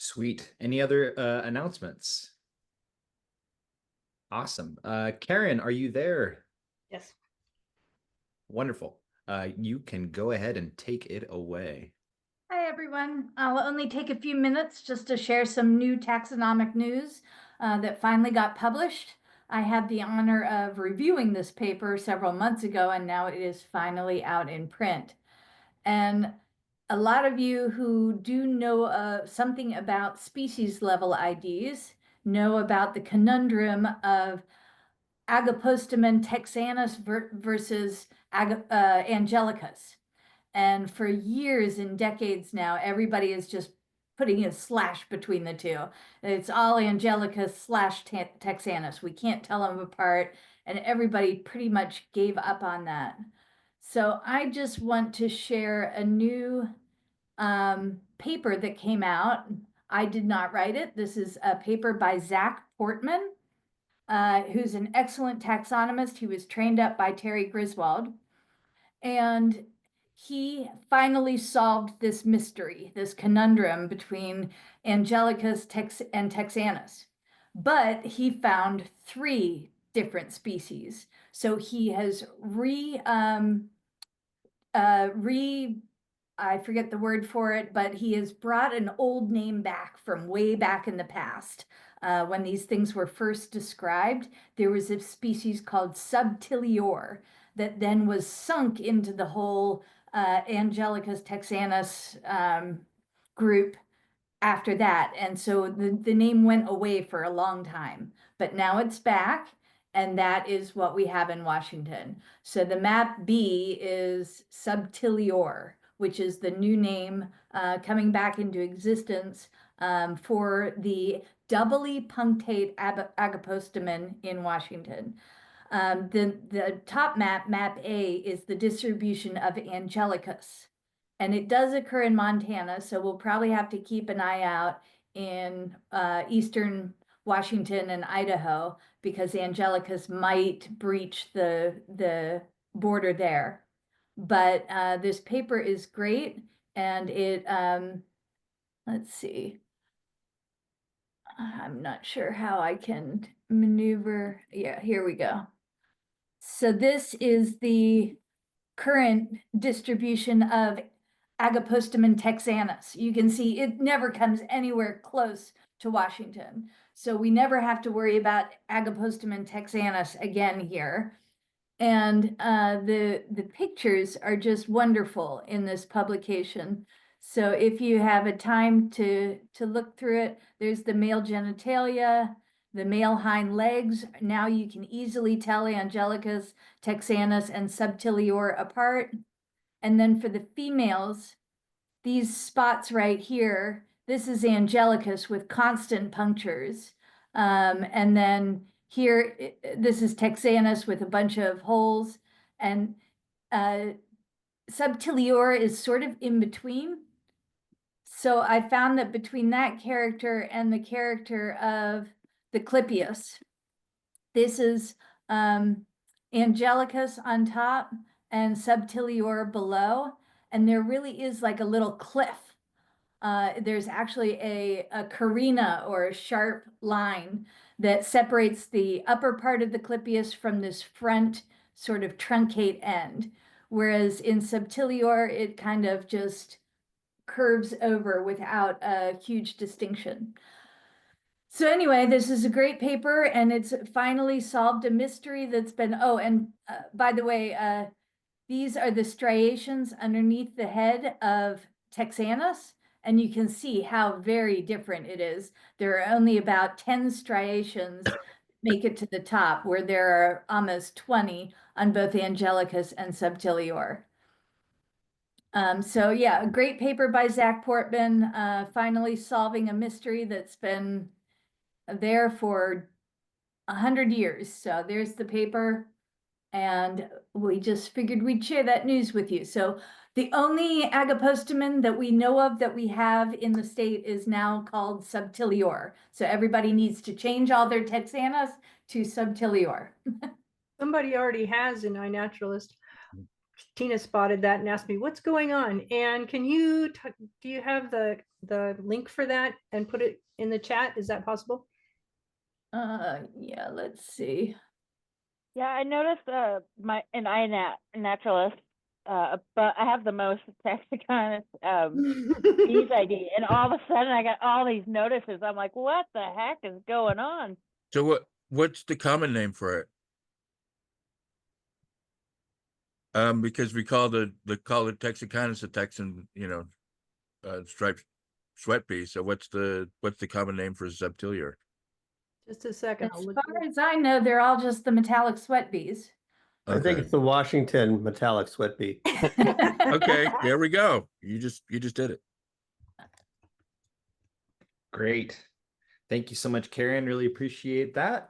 Sweet. Any other announcements? Awesome. Karen, are you there? Yes. Wonderful. You can go ahead and take it away. Hi, everyone. I'll only take a few minutes just to share some new taxonomic news that finally got published. I had the honor of reviewing this paper several months ago, and now it is finally out in print. And a lot of you who do know something about species level IDs know about the conundrum of Agapostemon texanus versus angelicus. And for years and decades now, everybody is just putting a slash between the two. It's all angelicus slash texanus. We can't tell them apart, and everybody pretty much gave up on that. So I just want to share a new paper that came out. I did not write it. This is a paper by Zach Portman, who's an excellent taxonomist. He was trained up by Terry Griswold. And he finally solved this mystery, this conundrum between angelicus and texanus. But he found 3 different species. So he has I forget the word for it, but he has brought an old name back from way back in the past. When these things were first described, there was a species called subtilior that then was sunk into the whole angelicus texanus group after that. And so the name went away for a long time, but now it's back. And that is what we have in Washington. So the map B is subtilior, which is the new name coming back into existence for the doubly punctate Agapostemon in Washington. The top map, map A, is the distribution of angelicus. And it does occur in Montana, so we'll probably have to keep an eye out in eastern Washington and Idaho, because angelicus might breach the border there. But this paper is great, and it, let's see. I'm not sure how I can maneuver. Yeah, here we go. So this is the current distribution of Agapostemon texanus. You can see it never comes anywhere close to Washington. So we never have to worry about Agapostemon texanus again here. And the pictures are just wonderful in this publication. So if you have a time to look through it, there's the male genitalia, the male hind legs. Now you can easily tell angelicus, texanus, and subtilior apart. And then for the females, these spots right here, this is angelicus with constant punctures. And then here, this is texanus with a bunch of holes. And subtilior is sort of in between. So I found that between that character and the character of the Clypeus, this is angelicus on top and subtilior below. And there really is like a little cliff. There's actually a carina, or a sharp line, that separates the upper part of the Clypeus from this front sort of truncate end. Whereas in subtilior, it kind of just curves over without a huge distinction. So anyway, this is a great paper, and it's finally solved a mystery that's been, by the way, these are the striations underneath the head of texanus, and you can see how very different it is. There are only about 10 striations that make it to the top, where there are almost 20 on both angelicus and subtilior. So yeah, a great paper by Zach Portman, finally solving a mystery that's been there for 100 years. So there's the paper, and we just figured we'd share that news with you. So the only Agapostemon that we know of that we have in the state is now called subtilior. So everybody needs to change all their texanus to subtilior. Somebody already has an iNaturalist. Tina spotted that and asked me, what's going on? And can you, do you have the the link for that and put it in the chat? Is that possible? Yeah, let's see. Yeah, I noticed and I am a naturalist, but I have the most texanus bees ID, and all of a sudden I got all these notices. I'm like, what the heck is going on? So what's the common name for it? Because we call the texanus a Texan, striped sweat bee. So what's the common name for subtilior? Just a second. As I'll look far it up. as I know, they're all just the metallic sweat bees. I think Okay. it's the Washington metallic sweat bee. Okay, there we go. You just did it. Great. Thank you so much, Karen. Really appreciate that.